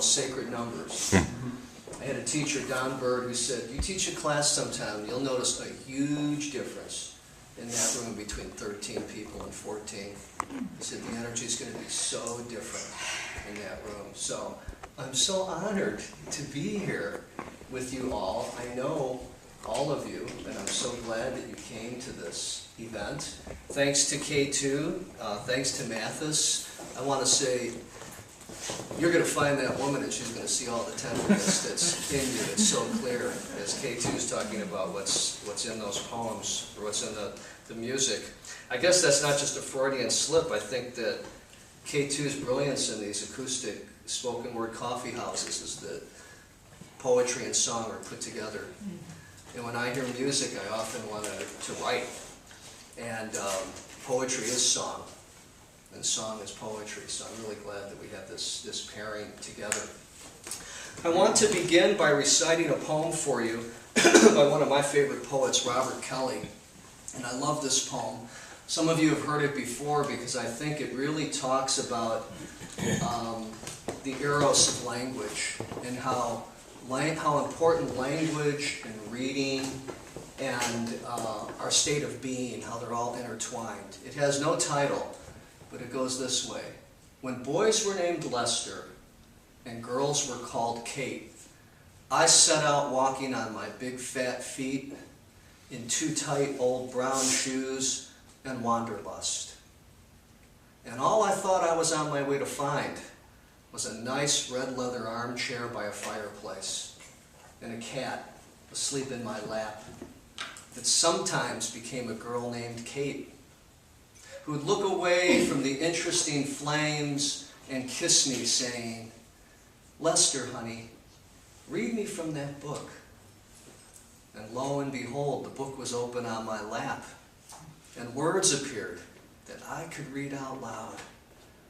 almost sacred numbers. I had a teacher, Don Bird, who said, you teach a class sometime, you'll notice a huge difference in that room between 13 people and 14. He said the energy is going to be so different in that room. So I'm so honored to be here with you all. I know all of you, and I'm so glad that you came to this event. Thanks to K2, thanks to Mathis. I want to say, you're going to find that woman and she's going to see all the tenderness that's in you. It's so clear as K2 is talking about what's in those poems, or what's in the music. I guess that's not just a Freudian slip. I think that K2's brilliance in these acoustic spoken word coffee houses is that poetry and song are put together. And when I hear music, I often want to write. And poetry is song, and song is poetry. So I'm really glad that we have this pairing together. I want to begin by reciting a poem for you by one of my favorite poets, Robert Kelly. And I love this poem. Some of you have heard it before because I think it really talks about the eros of language and how important language and reading and our state of being, how they're all intertwined. It has no title, but it goes this way. When boys were named Lester and girls were called Kate, I set out walking on my big fat feet in too tight old brown shoes and wanderlust. And all I thought I was on my way to find was a nice red leather armchair by a fireplace and a cat asleep in my lap that sometimes became a girl named Kate, who would look away from the interesting flames and kiss me saying, Lester, honey, read me from that book. And lo and behold, the book was open on my lap, and words appeared that I could read out loud.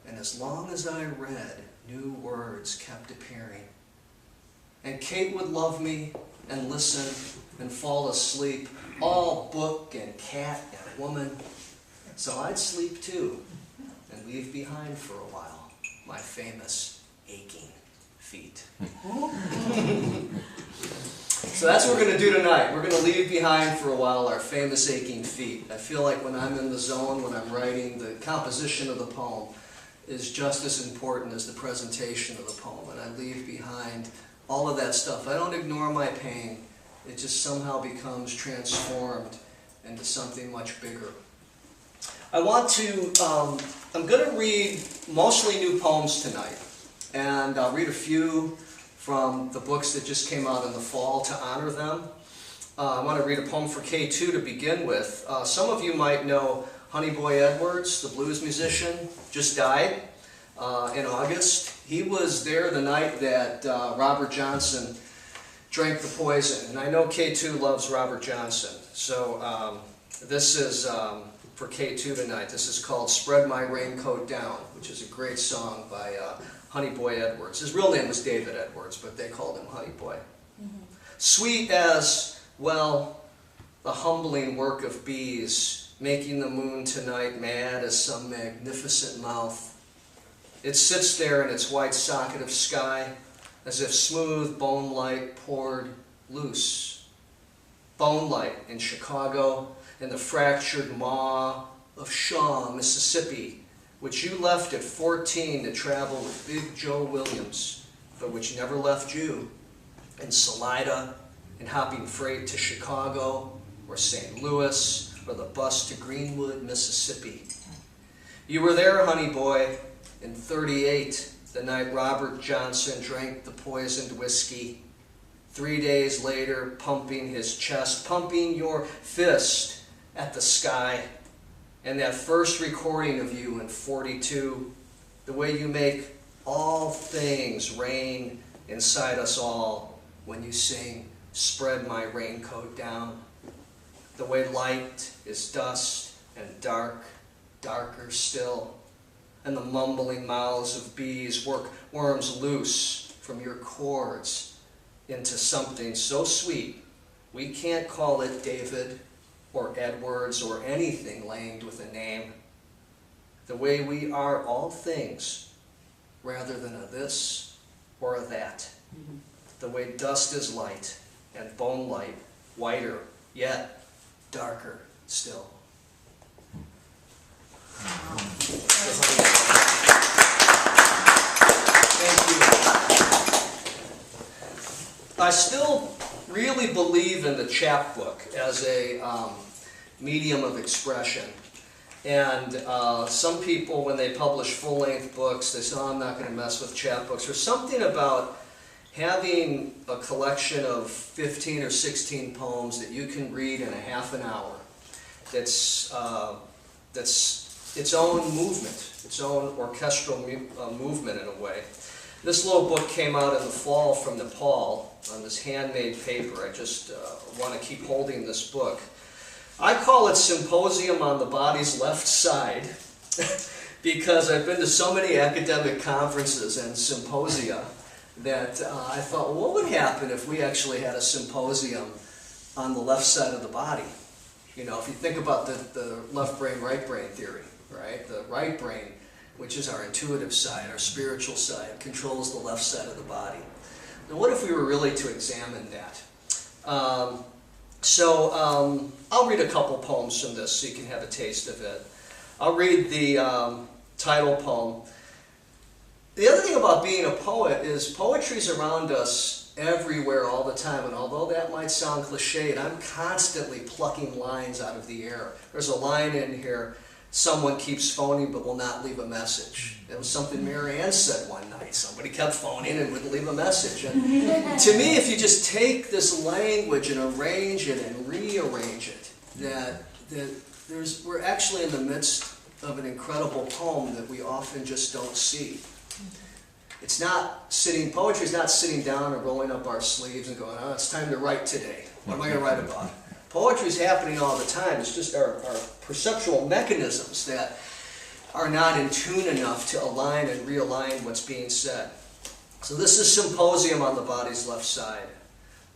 And as long as I read, new words kept appearing. And Kate would love me and listen and fall asleep, all book and cat and woman. So I'd sleep too and leave behind for a while my famous aching feet. So that's what we're going to do tonight. We're going to leave behind for a while our famous aching feet. I feel like when I'm in the zone, when I'm writing, the composition of the poem is just as important as the presentation of the poem. And I leave behind all of that stuff. I don't ignore my pain. It just somehow becomes transformed into something much bigger. I'm going to read mostly new poems tonight. And I'll read a few from the books that just came out in the fall to honor them. I want to read a poem for K2 to begin with. Some of you might know Honey Boy Edwards, the blues musician, just died in August. He was there the night that Robert Johnson drank the poison. And I know K2 loves Robert Johnson. So this is for K2 tonight. This is called Spread My Raincoat Down, which is a great song by Honey Boy Edwards. His real name was David Edwards, but they called him Honey Boy. Sweet as, well, the humbling work of bees, making the moon tonight mad as some magnificent mouth. It sits there in its white socket of sky, as if smooth bone light poured loose. Bone light in Chicago, in the fractured maw of Shaw, Mississippi, which you left at 14 to travel with Big Joe Williams, but which never left you, in Salida, in hopping freight to Chicago, or St. Louis, or the bus to Greenwood, Mississippi. You were there, honey boy, in 38, the night Robert Johnson drank the poisoned whiskey. 3 days later, pumping his chest, pumping your fist at the sky. And that first recording of you in 42, the way you make all things rain inside us all when you sing, Spread My Raincoat Down. The way light is dust and dark, darker still. And the mumbling mouths of bees work worms loose from your chords into something so sweet we can't call it David or Edwards or anything lamed with a name. The way we are all things rather than a this or a that. The way dust is light and bone light, whiter, yet darker still. Thank you. I still really believe in the chapbook as a medium of expression. And some people, when they publish full-length books, they say, oh, I'm not going to mess with chapbooks. There's something about having a collection of 15 or 16 poems that you can read in a half an hour that's its own movement, its own orchestral movement in a way. This little book came out in the fall from Nepal on this handmade paper. I just want to keep holding this book. I call it Symposium on the Body's Left Side because I've been to so many academic conferences and symposia that I thought, well, what would happen if we actually had a symposium on the left side of the body? You know, if you think about the left brain, right brain theory, right? The right brain, which is our intuitive side, our spiritual side, controls the left side of the body. Now, what if we were really to examine that? I'll read a couple poems from this so you can have a taste of it. I'll read the title poem. The other thing about being a poet is poetry's around us everywhere all the time, and although that might sound cliched, I'm constantly plucking lines out of the air. There's a line in here, someone keeps phoning but will not leave a message. That was something Mary Ann said one night. Somebody kept phoning and wouldn't leave a message. And to me, if you just take this language and arrange it and rearrange it, we're actually in the midst of an incredible poem that we often just don't see. It's not poetry is not sitting down and rolling up our sleeves and going, oh, it's time to write today. What am I going to write about? Poetry is happening all the time. It's just our perceptual mechanisms that are not in tune enough to align and realign what's being said. So this is Symposium on the Body's Left Side.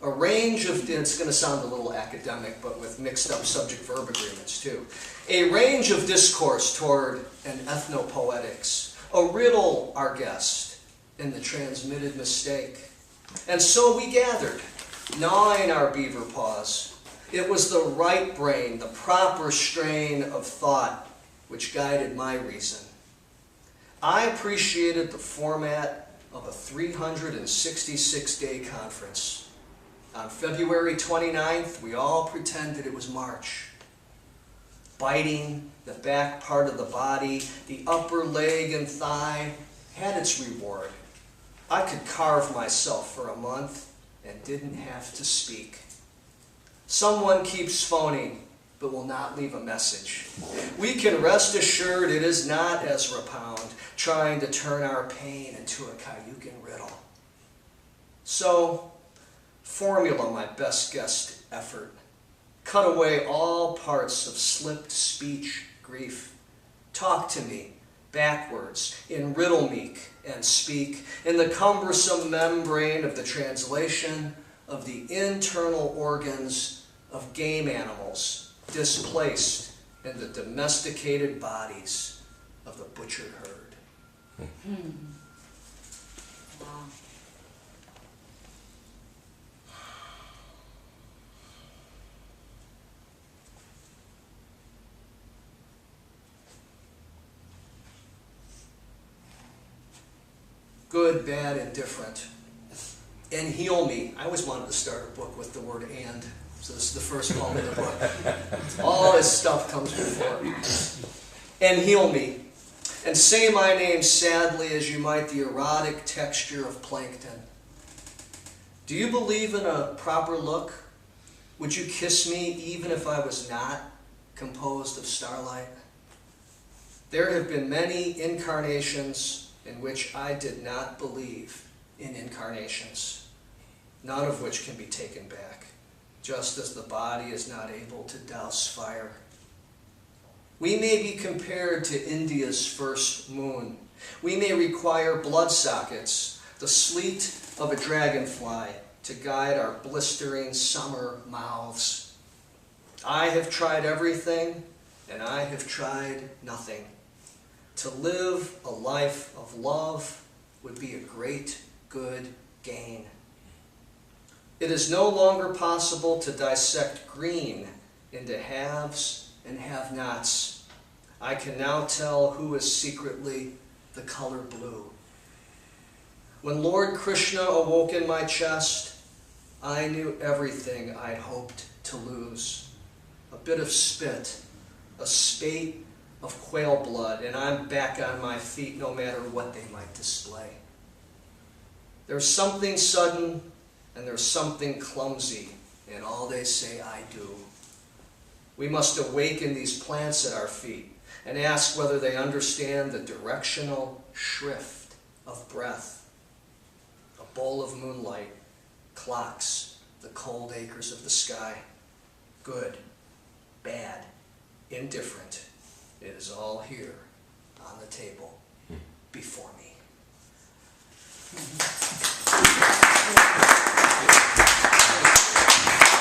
A range of, it's going to sound a little academic, but with mixed up subject-verb agreements too. A range of discourse toward an ethnopoetics. A riddle, our guest, in the transmitted mistake. And so we gathered, gnawing our beaver paws. It was the right brain, the proper strain of thought, which guided my reason. I appreciated the format of a 366-day conference. On February 29th, we all pretended it was March. Biting the back part of the body, the upper leg and thigh, had its reward. I could carve myself for a month and didn't have to speak. Someone keeps phoning, but will not leave a message. We can rest assured it is not Ezra Pound trying to turn our pain into a Cayugan riddle. So, formula my best guessed effort. Cut away all parts of slipped speech, grief. Talk to me backwards in riddle meek and speak in the cumbersome membrane of the translation of the internal organs of game animals displaced in the domesticated bodies of the butchered herd. Wow. Good, bad, indifferent. And heal me. I always wanted to start a book with the word and. So this is the first poem in the book. All this stuff comes before. And heal me. And say my name sadly as you might the erotic texture of plankton. Do you believe in a proper look? Would you kiss me even if I was not composed of starlight? There have been many incarnations in which I did not believe in incarnations, none of which can be taken back, just as the body is not able to douse fire. We may be compared to India's first moon. We may require blood sockets, the sleet of a dragonfly, to guide our blistering summer mouths. I have tried everything, and I have tried nothing. To live a life of love would be a great good gain. It is no longer possible to dissect green into haves and have-nots. I can now tell who is secretly the color blue. When Lord Krishna awoke in my chest, I knew everything I'd hoped to lose. A bit of spit, a spate of quail blood, and I'm back on my feet no matter what they might display. There's something sudden and there's something clumsy in all they say I do. We must awaken these plants at our feet and ask whether they understand the directional shrift of breath. A bowl of moonlight clocks the cold acres of the sky. Good, bad, indifferent. It is all here on the table before me.